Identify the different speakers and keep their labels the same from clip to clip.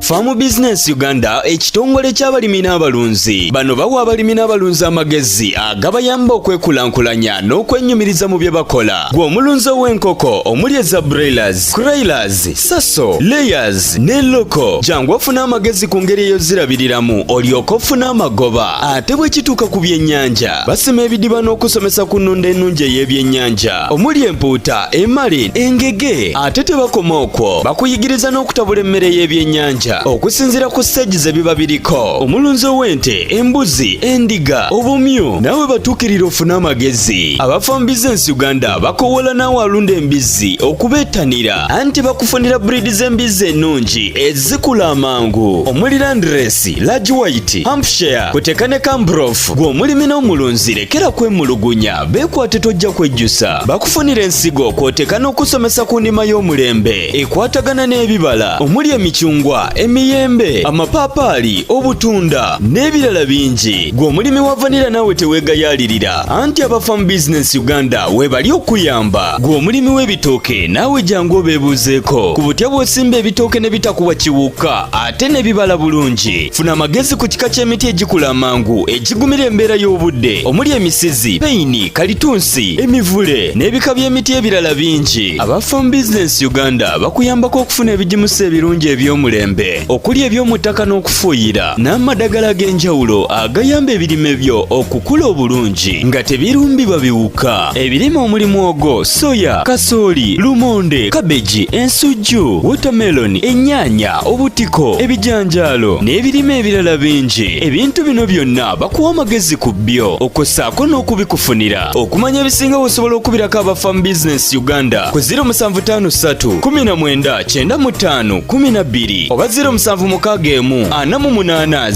Speaker 1: Farm Business Uganda ekitongole ky'abalimi n'abalunzi. Bano bawa abalimi n'abalunzi amagezi agabayamba okwekulankulanya n'okwenyumiriza mu bye bakola. Gwe omulunzi w'enkoko omuli eza broilers, crailers, saso, layers ne loko. Jangu ofuna amagezi ku ngeri ey'ozirabiriramu olyoke ofune amagoba. Ate bwe kituuka ku byennyanja basima ebidiba n'okusomesa ku nnunda ennungi ey'ebyennyanja omuli empuuta, emali, engege. Ate tebakoma okwo, bakuyigiriza n'okutabula emmere y'ebyennyanja okusinziira ku stage ze biba biriko. Omulunzi w'ente, embuzi, endiga, obumyu nawe batuukirira ofuna amagezi. Aba Farm Business Uganda bakowola naawe alunda embizzi okubeetanira anti bakufunira breed z'embizzi ennungi ezikula amangu omuli Landrace, Large White, Hampshire, kuteeka ne Cambrough. Gwe omulimi n'omulunzi lekera kwemulugunya, beekwate tojja kwejjusa. Bakufunira ensigo kw'oteeka n'okusomesa ku ndima y'omulembe ekwatagana n'ebibala omuli emicungwa, emiyembe, amapaapaali, obutunda n'ebirala bingi. Gwe omulimi wa vanilla naawe teweegayaalirira anti aba Farm Business Uganda webali okuyamba. Gwe omulimi w'ebitooke naawe jangu obeebuuzeeko ku butya bw'osimba ebitooke ne bitakuwa kiwuka ate ne bibala bulungi. Funa amagezi ku kika ky'emiti egikula amangu egigumira embeera y'obudde omuli emisizi, peyini, kalitunsi, emivule n'ebika by'emiti ebirala bingi. Aba Farm Business Uganda bakuyambako okufuna ebigimusa ebirungi eby'omulembe okuli eby'omu ttaka n'okufuuyira n'amadagala ag'enjawulo agayamba ebirime byo okukula obulungi nga tebirumbibwa biwuka. Ebirime omuli muwogo, soya, kasooli, lumonde, kabeji, ensujju, watermelon, ennyaanya, obutiko, ebijanjaalo n'ebirime ebirala bingi. Ebintu bino byonna bakuwa amagezi ku byo okossaako n'okubikufunira. Okumanya ebisinga osobola okubirako aba Farm Business Uganda ku 0753 19 95 12 oba 0761 48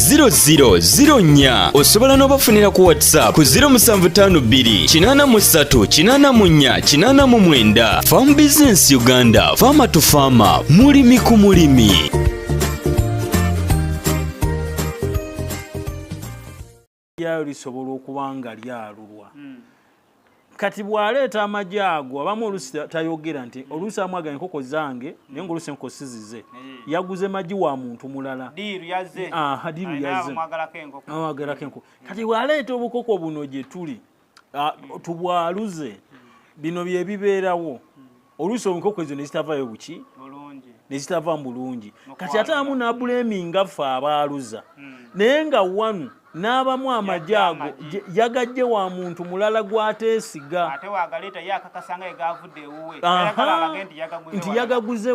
Speaker 1: 0004. Osobola n'obafunira ku WhatsApp ku 0752 83 84 89. Farm Business Uganda, farmer to farmer, mulimi ku mulimi.
Speaker 2: Lyayo lisobola okuba nga lyalulwa. Kati bw'aleeta amagi ago abamu oluusi tayogera nti oluusi amwaga enkoko zange naye ng'oluusi enkoko sizize. Yaguze magi wa muntu mulala.
Speaker 3: Diiru yazze.
Speaker 2: Diiru yazze. Amwagalako enkoko. Kati bw'aleeta obukoko buno gye tuli tubwaluze bino bye bibeerawo. Oluusi enkoko ezo ne zitavaayo buki?
Speaker 3: Bulungi.
Speaker 2: Ne zitavaamu bulungi. Kati ate amu n'abuleminga ffe abaaluza. Naye nga wanu n'abamu amagi ago yagajje wa muntu mulala gw'ateesiga.
Speaker 3: Ate waagaleeta ye akakasanga ye gaavudde ewuwe.
Speaker 2: Nti yagaguze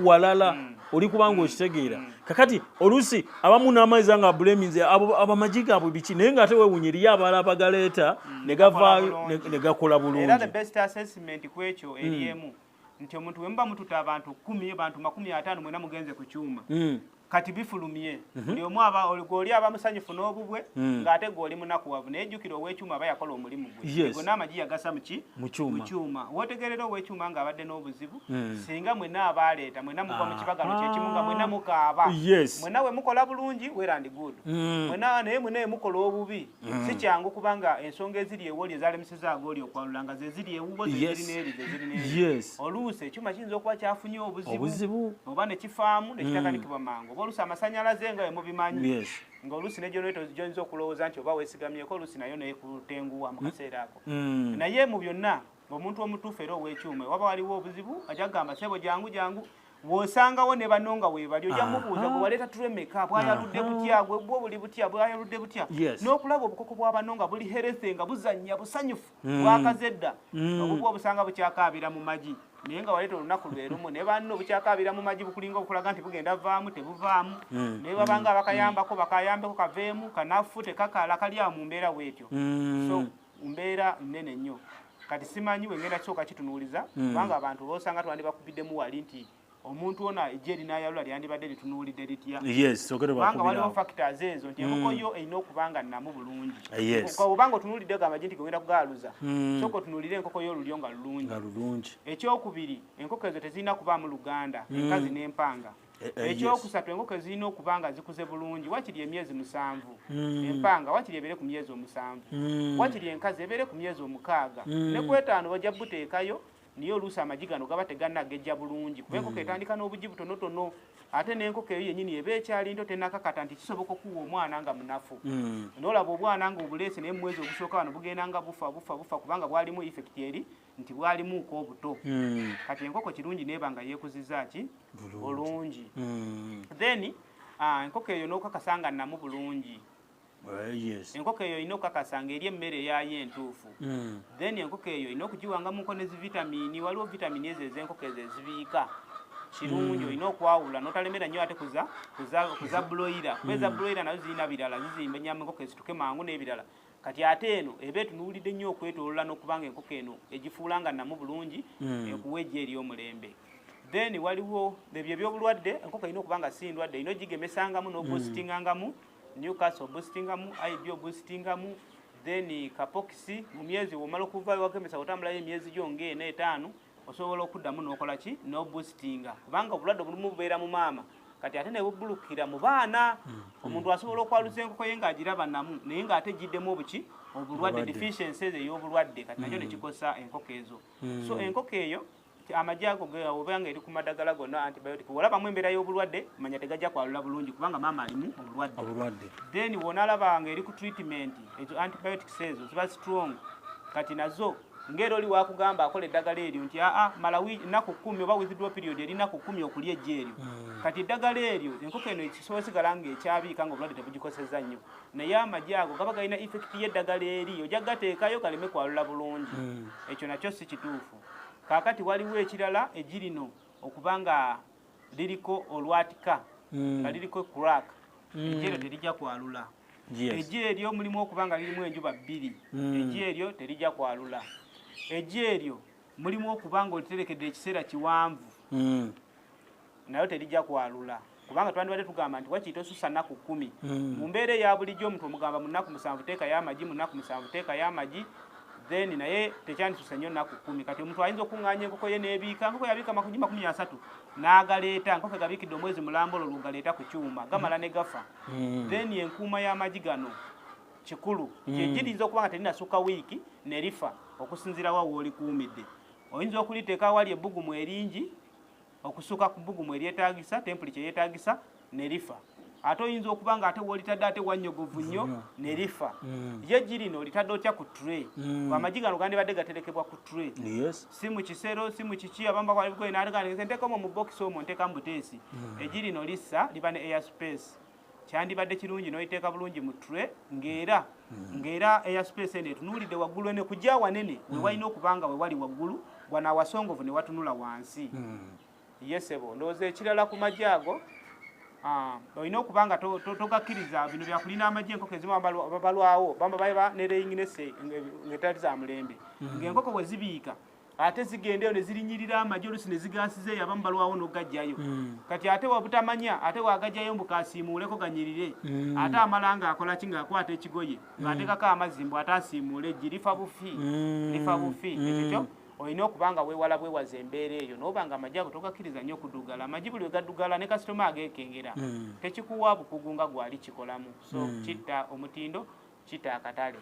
Speaker 2: walala. Oli kubanga okitegeera. Kakati oluusi abamu n'amazzi nga buleminze abamagi gaabwe biki naye ng'ate weewunya eriyo abalala bagaleeta ne gavaayo ne gakola bulungi.
Speaker 3: Era the best assessment ku ekyo eri emu nti omuntu bwe muba mututa abantu 10 abantu 50 mwena mugenze ku kyuma. Kati bifulumye buli omu oli aba musanyufu n'obubwe ng'ate gwe oli munakuwavu naye jjukira ow'ekyuma aba yakola omulimu gwe. Go n'amagi yagasa mu kyuma. Wootegerera ow'ekyuma ng'abadde n'obuzibu singa mwena abaaleeta mwena muva mu kibagano kyekimu nga mwena mukaaba mwena we mukola bulungi weerandi good mwena naye mwena we mukola obubi si kyangu kubanga ensonga eziri ewoli ezaalemiseza agooli okwalula nga ze ziri ewuwo zeziri oluusi ekyuma kiyinza okuba kyafunye obuzibu oba ne kifaamu ne kitakanikibwa mangu. Oluusi amasanyalaze nga mubimanyi ng'oluusi ne gy'oyinza okulowooza nti oba weesigamyeko oluusi nayo neekutenguwa mu kaseera ako. Naye mu byonna ng'omuntu omutuufu era ow'ekyuma waba waliwo obuzibu ajja kugamba sebo jangu bw'osangawo ne banno nga weebali ojja mubuuza bwe waleeta tulemeka bwayaludde butya bwo buli butya bwayaludde butya n'okulaba obukoko bwa banno nga buli herethe nga buzannya busanyufu bwakazedda obubwo obusanga bukyakaabira mu magi naye nga waleeta olunaku lwe lumu ne banno bukyakaabira mu magi bukulinga okulaga nti bugenda vaamu tebuvaamu naye babanga bakayambako bakayambeko kaveemu kanafu tekakala kali awo mu mbeera bw'etyo. So mbeera nnene nnyo. Kati simanyi wengenda kisooka kitunuuliza kubanga abantu boosanga twandibakubiddemu wali nti omuntu ona ejje linayalula lyandibadde litunuulidde litya. Kubanga waliwo factors ezo nti enkoko yo erina okubanga nnamu bulungi. Obanga otunuulidde gamagi nti gegenda kugaaluza sooka otunuulire enkoko yo olulyo nga lulungi. Ekyokubiri enkoko ezo tezirina kubaamu luganda enkazi n'empanga. Ekyokusatu enkoko ezirina okuba nga zikuze bulungi wakiri emyezi 7 empanga wakiri ebeere ku myezi 7 wakiri enkazi ebeere ku myezi 6 ne ku 5 bajja buteekayo niyo oluusi amagi gano gaba tegannagejja bulungi kuba enkoko etandika n'obugi butonotono ate n'enkoko eyo yennyini eba ekyali nto tennakakata nti kisoboka okuwa omwana nga munafu n'olaba obwana nga obuleese naye mu mwezi ogusooka wano bugenda nga bufa kubanga bwalimu effect eri nti bwalimuuko obuto kati enkoko kirungi neeba nga yeekuziza ki bulungi then enkoko eyo n'okakasa nga nnamu bulungi enkoko eyo olina okukakasa nga eri emmere eyayo entuufu then enkoko eyo olina okugiwangamuko ne zivitamiini waliwo vitamini ezo ez'enkoko ezo ezibiika kirungi olina okwawula n'otalemera nnyo ate kuza buloira kuba eza buloira nazo zirina birala zizimba ennyama enkoko ezituke mangu n'ebirala kati ate eno eba etunuulidde nnyo okwetoolola n'okubanga enkoko eno egifuula nga nnamu bulungi ekuwa ejja ery'omulembe then waliwo ebyo ebyobulwadde enkoko erina okuba nga si ndwadde erina ogigemesangamu n'oboositingangamu Newcastle boostingamu, IBO boostingamu, then kapokisi mu myezi omala okuva wagemesa otambulayo emyezi gyo ng'ena etaano osobola okuddamu n'okola ki no boostinga kubanga obulwadde obulimu bubeera mu maama kati ate ne bubulukira mu baana omuntu asobola okwaluza enkoko ye ng'agiraba namu naye ng'ate giddemu obuki obulwadde deficiencies ey'obulwadde kati nakyo ne kikosa enkoko ezo so enkoko eyo amagye ago obanga eri ku madagala gonna antibiotic wolabamu embeera y'obulwadde manya tegajja kwalula bulungi kubanga maama alimu obulwadde then wonaalabanga eri ku treatment ezo antibiotics ezo ziba strong kati nazo ng'era oli wakugamba akola eddagala eryo nti mala nnaku 10 oba withdraw period eri nnaku 10 okulya ejja eryo kati eddagala eryo enkoko eno ekisobola sigala ng'ekyabiika nga obulwadde tebugikosezza nnyo naye amagye ago gaba galina effect y'eddagala eri ojja gateekayo galeme kwalula bulungi ekyo nakyo si kituufu kaakati waliwo ekirala egirino okubanga liriko olwatika nga liriko crack ejja eryo terijja kwalula ejja eryo mulimu okubanga lirimu enjuba 2 ejja eryo terijja kwalula ejja eryo mulimu okubanga oliterekedde ekiseera kiwanvu nayo terijja kwalula kubanga twandibadde tugamba nti wakiita osusa nnaku 10 mu mbeera eya bulijjo omuntu omugamba mu nnaku 7 teekayo amagi mu nnaku 7 teekayo amagi then naye tekyandisusa nnyo nnaku 10 kati omuntu ayinza okuŋŋaanya enkoko ye n'ebiika enkoko yabiika 30 n'agaleeta enkoko egabiikidde omwezi mulamba olwo galeeta ku kyuma gamala ne gafa then enkuuma y'amagi gano kikulu gyegiriza okuba nga terinasukka wiiki ne lifa okusinziira wa woolikuumidde oyinza okuliteeka awali ebbugumu eringi okusuka ku bbugumu eryetaagisa tempuli kyeyeetaagisa ne lifa ate oyinza okuba nga ate woolitadde ate wannyogovu nnyo ne lifa ye girino olitadde otya ku tray amagi gano gandibadde gaterekebwa ku tray si mu kisero si mu kiki abamu bakwaligoye n'ateganise nteekamu mu bokisi omwo nteeka mu buteesi egirino lissa liba ne air space kyandibadde kirungi n'oliteeka bulungi mu tray ng'era air space eno etunuulidde waggulu ene kujja wanene we walina okuba nga we wali waggulu wanaawasongovu ne watunula wansi yesebo ndowooza ekirala ku magi ago olina okuba nga togakkiriza bino byakulina amagye enkoko ezimu babalwawo bamba baba ne layinginese ng'etali za mulembe ng'enkoko bwe zibiika ate zigendeyo ne zirinyirira amagye olusi ne zigaasizeeyo abamu balwawo n'oggajjayo kati ate wabutamanya ate wagajjayo mbukasiimuuleko ganyirire ate amala ng'akola ki ng'akwata ekigoye ng'ateekako amazzi mbw ate asiimuule eggi lifa bufi ekyo olina okuba nga weewala bwewaza embeera eyo n'oba nga amagye ago togakkiriza nnyo okuddugala amagye buli we gaddugala ne kasitoma ageekengera tekikuwa bukugu nga gwali kikolamu so kitta omutindo kitta akatale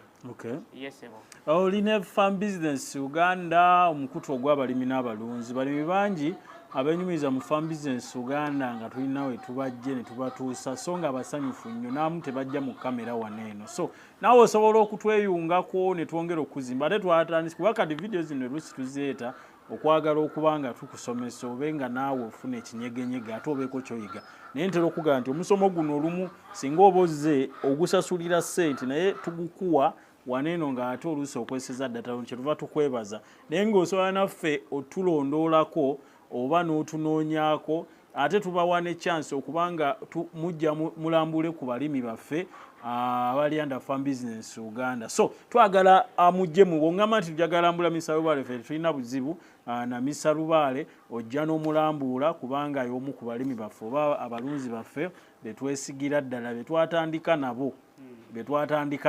Speaker 3: yesebo
Speaker 2: olina farm business Uganda omukutu ogw'abalimi n'abalunzi balimi bangi abenyumiza mu farm business Uganda nga tulina we tubajje ne tubatuusa so nga abasanyufu nnyo naamu tebajja mu kamera waneeno so naawe osobola okutweyungako ne twongera okuzimba ate twatandise kuba kati video zino oluusi tuzeeta okwagala okuba nga tukusomesa obe nga naawe ofuna ekinyegenyege ate obeeko kyoyiga naye ntera okugamba nti omusomo guno olumu singa oba ozze ogusasulira ssente naye tugukuwa waneeno ng'ate oluusi okweseza ddata kyetuva tukwebaza naye ng'osobola naffe otulondoolako oba n'otunoonyaako ate tubawa ne chance okubanga mujja mulambule ku balimi baffe abali under farm business Uganda so twagala mujje mu ngamba nti tujagala mbula misalubaale ffe tulina buzibu na misalubaale ojja n'omulambuula kubanga y'omu ku balimi baffe oba abalunzi baffe betwesigira ddala betwatandika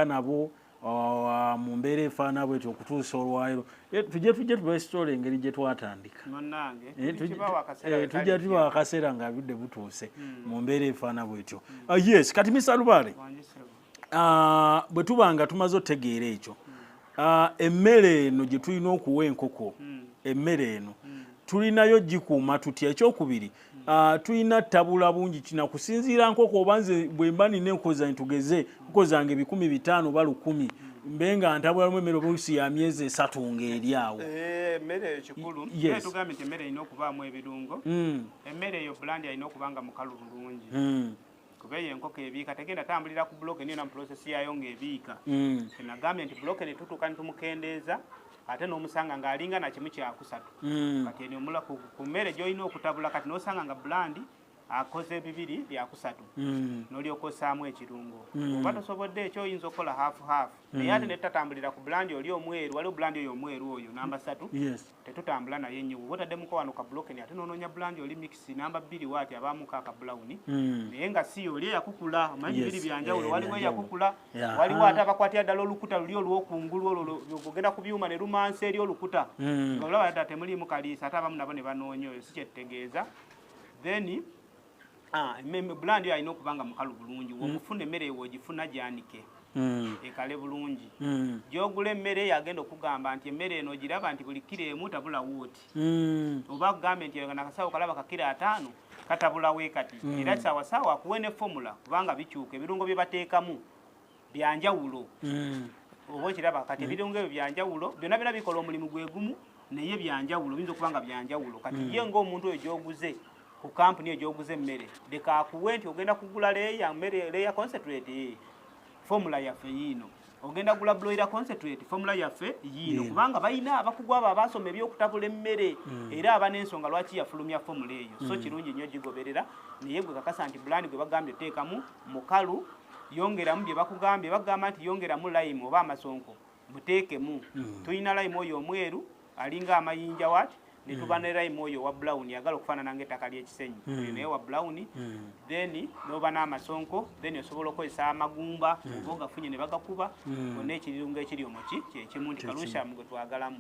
Speaker 2: nabo mu mbeera efaana bwetyo okutuusa olwaliro tujje tubesitoola engeri gye twatandika tujja tuba akaseera nga budde butuuse mu mbeera efaana bwetyo yes kati misalubaale bwe tuba nga tumaze otegeera ekyo emmere eno gye tulina okuwa enkoko emmere eno tulinayo gikuuma tutya ekyokubiri tulina tabula bungi kina kusinziira nkoko obanze bwe mba nina enkoza ntugeze nkoko zange 500 ba 10 mbenga ntabula mu emmere oluusi ya myezi 3 ng'eri awo.
Speaker 3: Emmere ekikulu tugambye nti emmere erina okubaamu ebirungo. Emmere eyo bulandi alina okubanga mukalu bulungi. Kuba eyo enkoko ebiika tegenda tambulira ku buloke niyo na process yayo ng'ebiika. Nagambye nti buloke ne tutuuka ne tumukendeeza ate n'omusanga ng'alinga na kimu kyakusatu. Kati eno omula ku mmere gy'olina okutabula kati n'osanga nga bulandi akoze 2 byakusatu. N'olyoka ossaamu ekirungo. Oba tosobodde ekyo oyinza okukola half. Naye ate ne tutatambulira ku bulandi oli omweru, waliwo bulandi oyo omweru oyo namba 3. Tetutambula naye nnyo. Bw'oba otaddemuko wano ka bulokeni ate n'onoonya bulandi oli mix namba 2 waati abaamuko akabulawuni. Naye nga si oli eyakukula omanyi biri byanjawulo waliwo eyakukula waliwo ate abakwatira ddala olukuta luli olw'okungulu olwo ogenda ku byuma ne lumansa eri olukuta nga olaba ddala temuliimu kaliisa ate abamu nabo ne banoonya oyo si kyetutegeeza. Then bulandi alina okubanga mukalu bulungi womufuna emmere eyo wogifuna gyanike ekale bulungi. Gyogula emmere yagenda okugamba nti emmere eno giraba nti buli kiro emu tabula wooti oba kugambe nti nakasawo kalaba kakiro 5 katabula weekati era sawasawa akuwe ne formula kubanga bikyuka ebirungo bye bateekamu byanjawulo oba okiraba kati ebirungo ebyo byanjawulo byonna byonna bikola omulimu gwe gumu naye byanjawulo biyinza okubanga byanjawulo. Kati ye ng'omuntu oyo gyoguze ku kampuni egyoguze emmere leka akuwe nti ogenda kugula leya concentrate formula yaffe yiino ogenda gula broiler concentrate formula yaffe yiino kubanga balina abakugwa abo abasoma ebyokutabula emmere era aban'ensonga lwaki yafulumya formula eyo. So kirungi nnyo gigoberera naye gwe kakasa nti bulandi gwe bagambye teekamu mukalu yongeramu bye bakugambye bagamba nti yongeramu lime oba amasonko muteekemu. Tulina lime oyo omweru alinga amayinja wati netuba ne lime oyo wa brown yagala okufaanana ng'ettaka ly'ekisenyi naye wa brown. Then n'oba n'amasonko then osobola okukozesa amagumba oba ogafunye ne bagakuba gonna ekirungo ekiri omuki kyekimu nti kalushamu gwe twagalamu.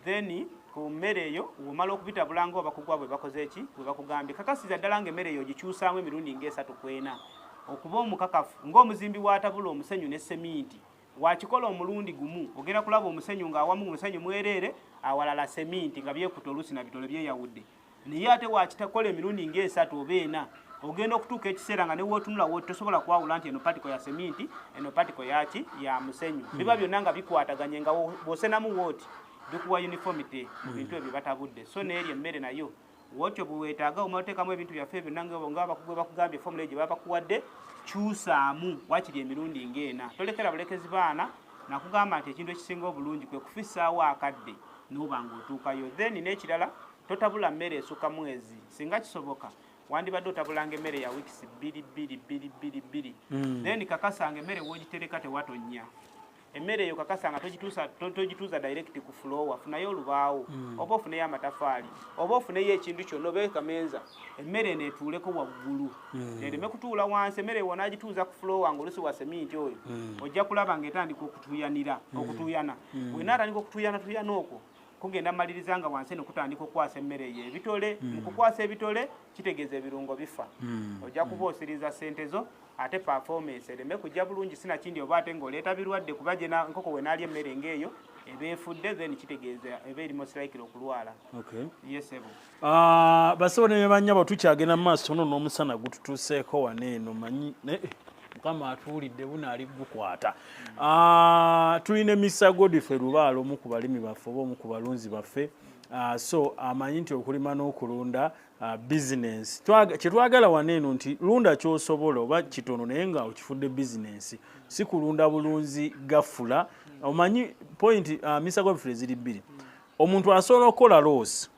Speaker 3: Then ku mmere eyo womala okubitabula nga abakugwa bwe bakoze eki bwe bakugambye kakasiza ddala ng'emmere eyo gikyusaamu emirundi ng'esatu ku ena okuba omukakafu ng'omuzimbi waatabula omusenyu ne seminti wakikola omulundi gumu ogenda kulaba omusenyu ng'awamu omusenyu mwereere awalala seminti nga byekuta oluusi na bitole byeyawudde. Naye ate wakitakola emirundi ng'esatu oba ena ogenda okutuuka ekiseera nga ne wootunula wooti tosobola kwawula nti eno patiko ya seminti eno patiko yaki ya musenyu. Biba byonna nga bikwataganye nga bw'osenamu wooti bikuwa uniformity mu bintu ebyo batabudde. So n'eri emmere nayo wootyo bwe weetaaga omala oteekamu ebintu byaffe byonna ng'abakugwe bakugambye formula egyo baba bakuwadde kyusaamu wakiri emirundi ng'ena. Tolekera bulekezi baana nakugamba nti ekintu ekisinga obulungi kwe kufissaawo akadde n'oba ng'otuukayo. Then n'ekirala totabula mmere esukka mwezi singa kisoboka wandibadde otabulanga emmere ya weeks 2. Then kakasanga emmere w'ogitereka tewatonnya. Emmere eyo kakasanga togituuza direct ku floor wafunayo olubaawo oba ofuneyo amataffaali oba ofuneyo ekintu kyonna oba ekamenza emmere eno etuuleko waggulu ereme kutuula wansi. Emmere ewo n'agituuza ku floor ng'olusi wa seminti oyo ojja kulaba ng'etandika okutuyana bwena atandika okutuyana okwo kugenda maliriza nga wansi eno kutandika okukwasa emmere eyo ebitole. Mu kukwasa ebitole kitegeeza ebirungo bifa ojja kuba osiriza ssente zo ate performance ereme kujja bulungi sinakindi oba ate ng'oleeta birwadde kuba gye nkoko we n'alya emmere ng'eyo eba efudde then kitegeeza eba eri musiraikira okulwala. Yes ebo
Speaker 2: basebo ne banyabo tukyagenda mu maaso tono n'omusana gututuuseeko wano eno manyi mukama atuwulidde bunaali gukwata. Tulina Mr. Godfrey Lubaale omu ku balimi baffe oba omu ku balunzi baffe. So amanyi nti okulima n'okulunda business kyetwagala wano eno nti lunda kyosobola oba kitono naye nga okifudde business si kulunda bulunzi gafula. Omanyi point Mr. Godfrey ziri 2. Omuntu asobola okukola loss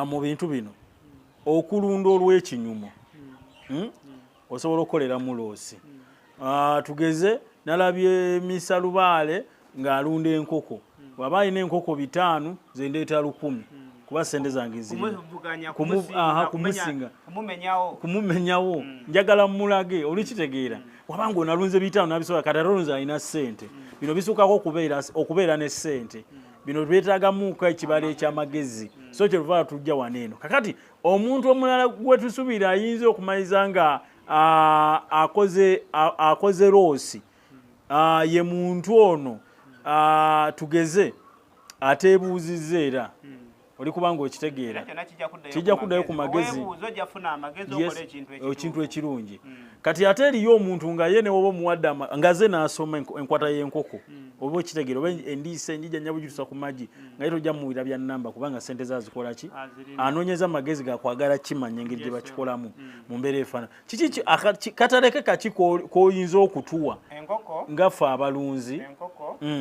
Speaker 2: mu bintu bino okulunda olw'ekinyumo osobola okukoleramu loosi. Tugeze nalabye Mr. Lubaale ng'alunda enkoko bw'aba alina enkoko 5 zendeeta 1000 kuba sente zange ziri kumusinga kumumenyawo njagala mulage olikitegeera wabanga onalunze 5 nabisobola kati alonze alina ssente bino bisuukako okubeera ne ssente bino twetaagamuuko ekibala eky'amagezi. So kyetuvala tujja wano eno kakati omuntu omulala gwe tusuubira ayinza okumaliza nga akoze loosi ye muntu ono tugeze ateebuuzizza era oli kubanga okitegeera kijja kuddayo ku magezi ekintu ekirungi kati ate eriyo omuntu nga ye newoba omuwadde ngaze n'asoma enkwata y'enkoko oba okitegeera oba endiisa enjija nnyabujjusa ku magi nga ye tojja muwira bya nnamba kubanga sente zazikola ki anoonyeza amagezi gakwagala kimanya engeri gye bakikolamu mu mbeera efaana kataleke kaki k'oyinza okutuwa ngaffe abalunzi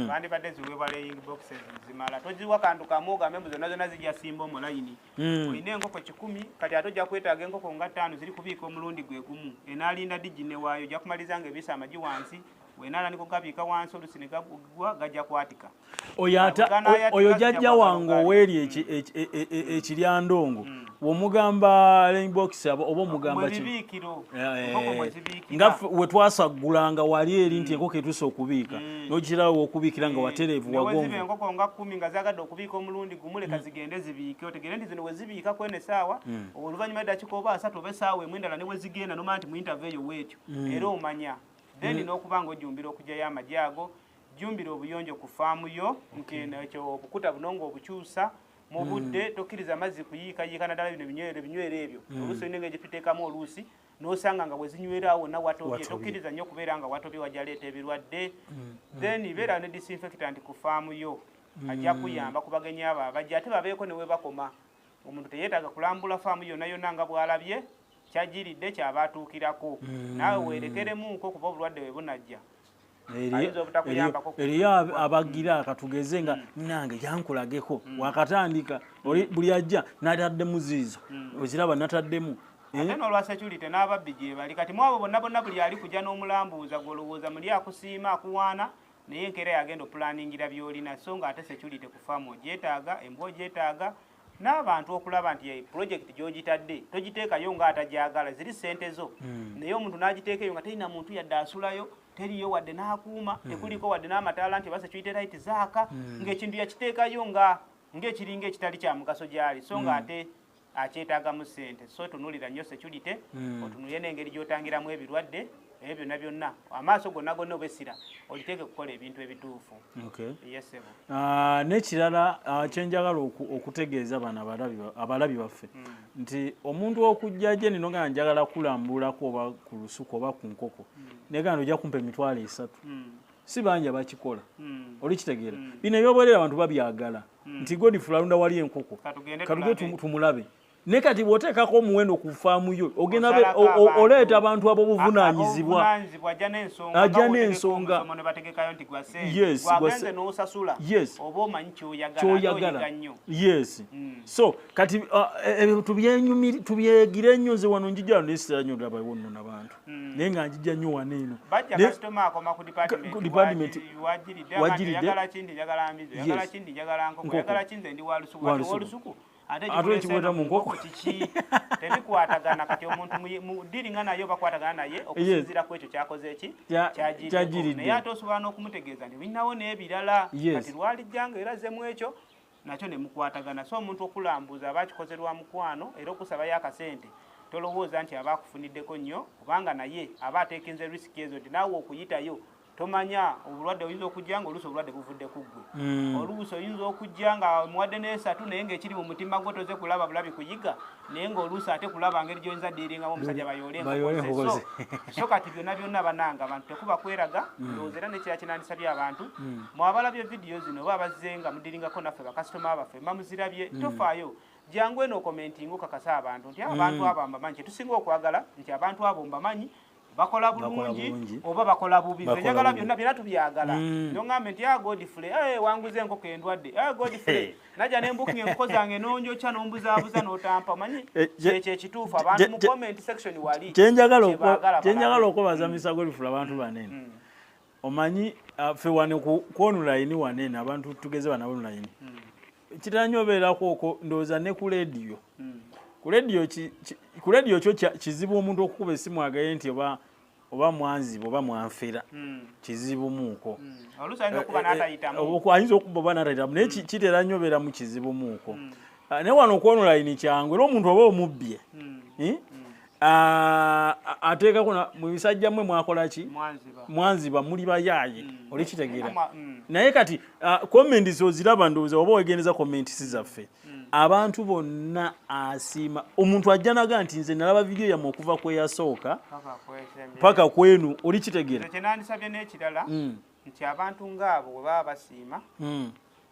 Speaker 3: bandibadde ziweebwa laying boxes zimala toziwa kantu kamu ogambe mbu zonna zonna zijja simba omulayini olina enkoko 10 kati ate ojja kwetaaga enkoko nga 5 ziri kubiika omulundi gwe gumu enaalinda digine waayo ojja kumaliza nga ebiisa amagi wansi wenala niko gabiika wansi olusi ne gagwa gajja kwatika
Speaker 2: oyo jajja wange oweeri ekiryandongo womugamba rainbox oba omugamba nga we twasaggulanga wali eri nti enkoko etuuse okubiika n'ogikirawo okubiikira nga watereevu wagonvu
Speaker 3: enkoko nga 10 nga zagadde okubiika omulundi gumu leka zigende zibiike otegere nti zino we zibiika kwene essaawa oluvannyuma eddakiika oba 3 oba essaawa emu endala ne we zigenda nomanya nti mu interview eyo weetyo era omanya then n'okuba ng'ojumbira okugyayo amagi ago jumbira obuyonjo ku faamu yo ekyo obukuta buno ng'obukyusa mu budde tokkiriza amazzi kuyiikayiika naddala bino ebinywero ebyo oluusi olina engeri gyetuteekamu oluusi n'osanga nga bwe zinywerawo wonna watobye tokkiriza nnyo okubeera nga watobye wajaleeta ebirwadde then beera ne disinfectant ku faamu yo ajja kuyamba ku bagenyi abo abajja ate babeeko ne we bakoma omuntu teyeetaaga kulambula faamu yonna yonna nga bw'alabye kyagiridde kyaba atuukirako naawe weerekeremuko kuba obulwadde bwe bunajja
Speaker 2: eriyo abagira akatugeze nga nange yankulageko wakatandika buli ajja nataddemu ziizo oziraba nataddemu
Speaker 3: ate n'olwa security n'ababbi gye bali kati mwabo bonna bonna buli ali kujja n'omulambuuza gw'olowooza muli akusiima akuwaana naye enkeera yagenda opulaningira by'olina so nga ate security ku faamu ogyetaaga embwa ogyetaaga n'abantu okulaba nti project gy'ogitadde togiteekayo ng'atagyagala ziri ssente zo naye omuntu n'agiteekayo nga terina muntu yadde asulayo teriyo wadde n'akuuma tekuliko wadde n'amataala nti base security light zaaka ng'ekintu yakiteekayo ng'ekiringa ekitali kya mugaso gyali so nga ate akyetaagamu ssente so tunuulira nnyo security otunulire n'engeri gy'otangiramu ebirwadde ebyo byonna byonna amaaso gonna gonna obesira oliteeke kukola ebintu ebituufu
Speaker 2: n'ekirala kyenjagala okutegeeza bano abalabi baffe nti omuntu okujja gye nino nga njagala kulambulako oba ku lusuku oba ku nkoko negana ojja kumpa emitwalo 3 si bangi abakikola oli kitegeera bino ebyoboolera abantu babyagala nti Godfrey alunda wali enkoko katugende tumulabe ne kati bw'oteekako omuwendo ku faamu yo ogenda oleeta abantu abo buvunaanyizibwa ajja n'ensonga kyoyagala so kati tubyegire nnyo nze wano njijja wano nesitera nnyo ndabawo nno n'abantu naye nga njijja nnyo wano eno department wagiridde ate ekikweta mu nkoko tebikwatagana kati omuntu mudiringa naye bakwatagana naye okusinziira ku ekyo kyakoze eki kyagiridde naye ate osobola n'okumutegeeza nti birinawo n'ebirala kati lwalijjanga erazemu ekyo nakyo ne mukwatagana so omuntu okulambuza aba akikoze lwa mukwano era okusabayo akasente tolowooza nti aba akufuniddeko nnyo kubanga naye aba ateekenze risiki ezo nti naawe okuyitayo tomanya obulwadde oyinza okujja nga oluusi obulwadde buvudde ku ggwe oluusi oyinza okujja nga muwadde n'esatu naye ng'ekiri mu mutima gwe toze kulaba bulabi kuyiga naye ng'oluusi ate kulaba ngeri gy'oyinza ddiiringamu omusajja bayoole enkokoze so kati byonna byonna bananga abantu tekuba kweraga ndowooza era nekira kinandisabye abantu mwabalabye vidiyo zino oba abazze nga mudiringako naffe bakasitoma baffe mamuzirabye tofaayo jangu eno okomentinga okakasa abantu nti abantu abo mbamanyi kyetusinga okwagala nti abantu abo mbamanyi bakola bulungi oba bakola bubi njagala byonna tubyagala nongambe nti Godfrey wanguze enkoko endwadde Godfrey najja nembukinga enkoko zange nonjokya nombuzaabuza n'otampa manyi kyekyo ekituufu abantu mu comment section wali kyenjagala okubaza Mr. Godfrey abantu banene omanyi ffe wane ku online wanene abantu tugeze bana online kitanyobeerako okwo ndowooza ne ku radio ku radio kyo kizibu omuntu okukuba essimu agaye nti oba mwanziba oba mwanfera kizibu muuko ayinza okuba oba natayitamu naye kitera nnyo beera mu kizibu muuko naye wano ku online kyangu era omuntu oba omubbye ateekako mu bisajja mmwe mwakola ki mwanziba muli bayaaye oli kitegeera naye kati comments oziraba ndowooza oba wegendeza comments zaffe abantu bonna asiima omuntu ajja naga nti nze nalaba video yammwe okuva kweyasooka paka kwenu oli kitegeera
Speaker 3: kyenandisabye n'ekirala nti abantu ng'abo bwe baba basiima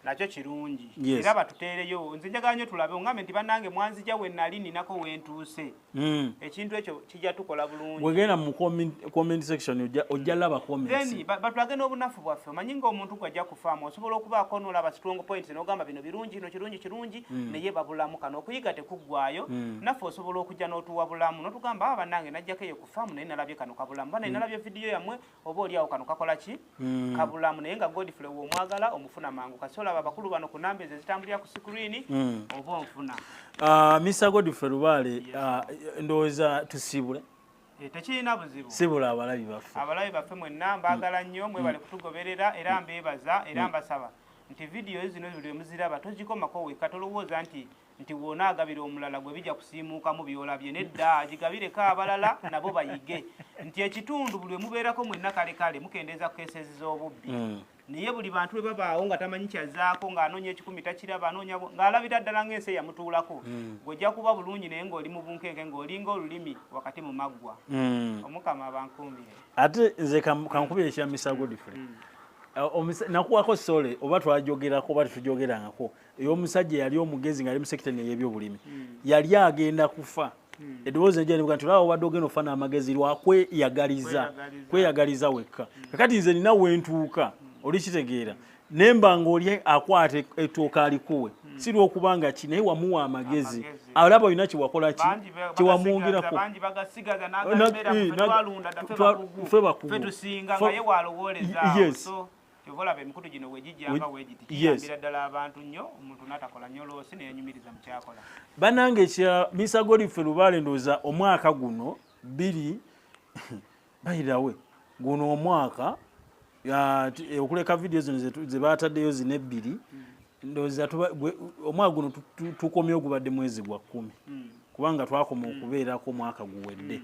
Speaker 3: nakyo kirungi era batuteereyo nze njagala nnyo tulabe ongambe nti bannange mwanzija we nali ninako wentuuse ekintu ekyo kijja tukola bulungi
Speaker 2: bwegenda mu comment section ojja laba comments
Speaker 3: then batulage n'obunafu bwaffe omanyi ng'omuntu gwajja kufaamu osobola okubaako n'olaba strong points n'ogamba bino birungi no kirungi naye babulamu kano okuyiga tekuggwayo naffe osobola okujja n'otuwa bulamu n'otugamba aba bannange najjako eyo ku faamu naye nalabye kano kabulamu bana nalabye video yammwe oba oliawo kano kakola ki kabulamu naye nga Godfrey w'omwagala omufuna mangu kasola abakulu bano ku namba ezo zitambulira ku screen oba onfuna
Speaker 2: Mr. Godfrey Lubaale ndowooza tusiibule
Speaker 3: tekirina buzibu
Speaker 2: sibula abalabi
Speaker 3: baffe mwenna mbaagala nnyo mwebale kutugoberera era mbeebaza era mbasaba nti vidiyo zino buli muziraba togikomako wekka tolowooza nti woonaagabira omulala gwe bijja kusiimuukamu byolabye nedda agigabireko abalala nabo bayige nti ekitundu buli mubeerako mwenna kale mukendeeza ku keesezi z'obubbi naye buli bantu bwe babaawo nga tamanyi kyazzaako ng'anoonya ekikumi takiraba ng'alabira ddala ng'ensi eyamutuulako gw'ojja kuba bulungi naye ng'oli mu bunkenke ng'olinga olulimi wakati mu maggwa omukama abankuumire
Speaker 2: ate nze kankubira ekya Mr. Godfrey nakuwako sole oba twajogerako oba tetujogerangako ey'omusajja yali omugezi ng'ali mu sekitani ey'ebyobulimi yali agenda kufa eddoboozi nejjanibuka nti olaba obadde ogenda ofuna amagezi kweyagaliza wekka kakati nze nina wentuuka oli kitegeera nemba ng'oli akwata ettooka alikuwe si lwokubanga ki naye wamuwa amagezi alaba olina kyewakola ki kyewamwongerako ffe bakugu
Speaker 3: kyovola emikutu gino wegijjanga wegiti kiyambira ddala abantu nnyo omuntu n'atakola nnyo loosi neyenyumiriza mu kyakola
Speaker 2: bannange kya Mr. Godfrey Lubaale ndowooza omwaka guno bayirawe guno omwaka okuleka vidiyo zino ze baataddeyo zino ebbiri ndowooza omwaka guno tukomye ogubadde mwezi gwa 10 kubanga twakoma okubeerako omwaka guwedde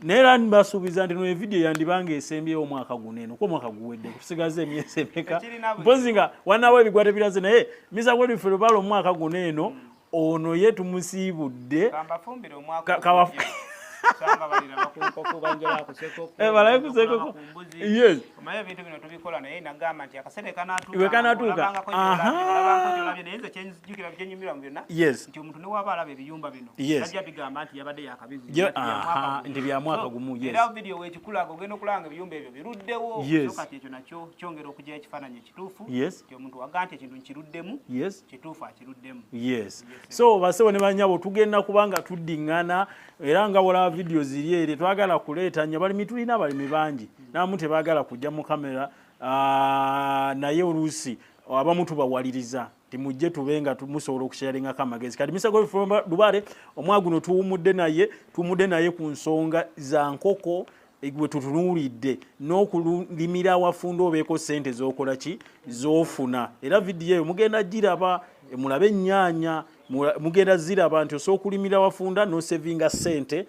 Speaker 2: naye era mbasuubiza nti no evidiyo yandibanga esembyewo omwaka guno eno kuba omwaka guwedde kusigaza emyezi emeka mpozi nga wanaabo ebigwate biraze naye Mr. Godfrey Lubaale omwaka guno eno ono ye tumusiibudde
Speaker 3: sanga balira bakunkoko banjala kusekoko
Speaker 2: balaye kusekoko yes
Speaker 3: omaye ebintu bino tubikola naye nagamba nti akasente
Speaker 2: kanatuuka
Speaker 3: labye naye nze kyenjukira byenyumira mu byonna
Speaker 2: yes
Speaker 3: nti omuntu ne waba alaba ebiyumba bino tajja bigamba nti yabadde yakabizi
Speaker 2: nti bya mwaka gumu yes
Speaker 3: era video wekikulaga ogenda okulanga ebiyumba ebyo biruddewo kati ekyo nakyo kyongera okujja ekifaananyi ekituufu nti omuntu waga nti ekintu nkiruddemu kituufu akiruddemu
Speaker 2: yes so basewo ne banyabo tugenda kubanga tuddiŋŋana era nga wala video ziri ere twagala kuleeta nnyo balimi tulina abalimi bangi namu tebaagala kujja mu kamera naye oluusi abamu tubawaliriza timujje tubenga tumusobola okusharingako amagezi kati Mr. Godfrey Lubaale omwaka guno tuwumudde naye ku nsonga za nkoko gwe tutunuulidde n'okulimira awafunda obeeko ssente z'okola ki z'ofuna era vidiyo eyo mugenda giraba mulabe ennyaanya mugenda ziraba nti osobola okulimira awafunda n'osevinga ssente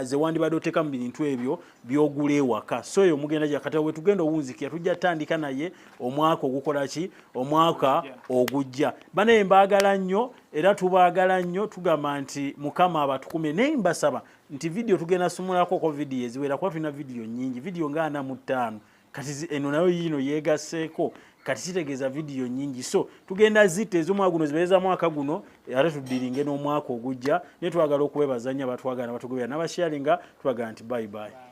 Speaker 2: ze wandibadde oteeka mu bintu ebyo byogula ewaka so eyo mugenda gyakata bwe tugenda owunzikira tujja tandika naye omwaka ogukola ki omwaka ogujja banaye mbaagala nnyo era tubaagala nnyo tugamba nti mukama abatukume naye mbasaba nti vidiyo tugenda sumulako ko vidiyo eziwera kuba tulina vidiyo nnyingi vidiyo nga 45 kati eno nayo yino yeegaseeko kati kitegeeza vidiyo nyingi so tugenda zitta ez'omwaka guno zibeereza mwaka guno ate tuddiringe n'omwaka ogujja naye twagala okuwebazanya batwagala batugobera n'abasharinga twagala nti bye bye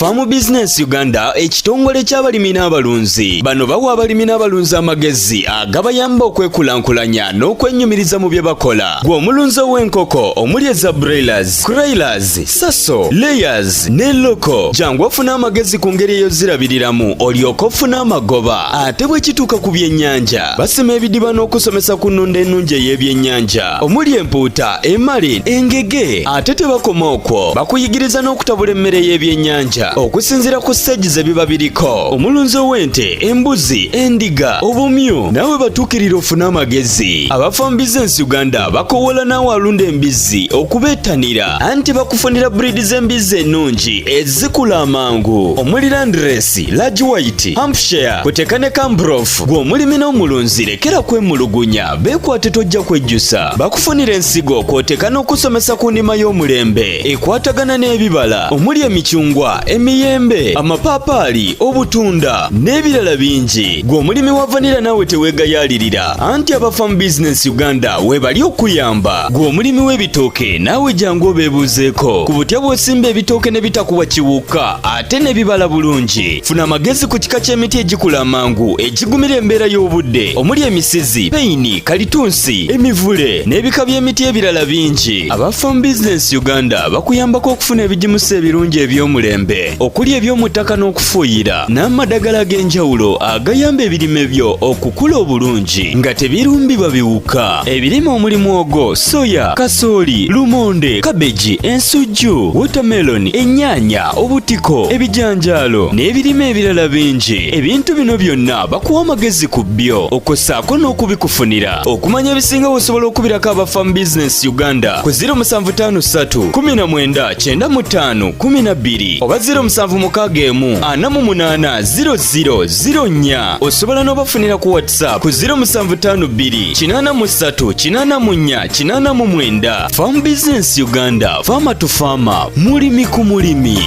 Speaker 1: Farm Business Uganda ekitongole ky'abalimi n'abalunzi bano bawa abalimi n'abalunzi amagezi agabayamba okwekulankulanya n'okwennyumiriza mu bye bakola gwe omulunzi w'enkoko omuli eza broilers, crailers, saso, layers ne loko jangu ofuna amagezi ku ngeri eyo zirabiriramu olyoke ofuna amagoba ate bwe kituuka ku byennyanja basima ebidiba n'okusomesa ku nnunda ennungi ey'ebyennyanja omuli empuuta, emali, engege ate tebakoma okwo bakuyigiriza n'okutabula emmere y'ebyennyanja uganda okusinziira ku stage ze biba biriko. Omulunzi ow'ente, embuzi, endiga, obumyu nawe batuukirira ofune amagezi. Abafa mu bizinensi uganda bakowola naawe alunda embizi okubeetanira anti bakufunira breed z'embizi ennungi ezikula amangu omuli Landrace, Large White, Hampshire kuteka ne Cambrough. Gwe omulimi n'omulunzi lekera kwemulugunya beekwate tojja kwejjusa. Bakufunira ensigo kwoteka n'okusomesa ku ndima y'omulembe ekwatagana n'ebibala omuli emicungwa, emiyembe, amapaapaali, obutunda n'ebirala bingi. Gwe omulimi wa vanilla naawe teweegayaalirira anti abafa mu bizinensi uganda weebali okuyamba. Gwe omulimi w'ebitooke naawe jangu obeebuuzeeko ku butya bw'osimba ebitooke ne bitakuwa kiwuka ate ne bibala bulungi. Funa amagezi ku kika ky'emiti egikula amangu egigumira embeera y'obudde omuli emisizi, peyini, kalitunsi, emivule n'ebika by'emiti ebirala bingi. Abafa mu bizinensi uganda bakuyambako okufuna ebigimusa ebirungi eby'omulembe okuli eby'omuttaka n'okufuuyira n'amadagala ag'enjawulo agayamba ebirime byo okukula obulungi nga tebirumbibwa biwuka. Ebirime omuli muwogo, soya, kasooli, lumonde, kabeji, ensujju, watermelon, ennyaanya, obutiko, ebijanjaalo n'ebirime ebirala bingi. Ebintu bino byonna bakuwa amagezi ku byo okossaako n'okubikufunira. Okumanya ebisinga osobola okubirako abafa mu bizinensi uganda ku 0753 19 95 12 oba 0761 48 0004. Osobola n'obafunira ku WhatsApp ku 0752 83 84 89. Farm Business Uganda, Farmer to Farmer, mulimi ku mulimi.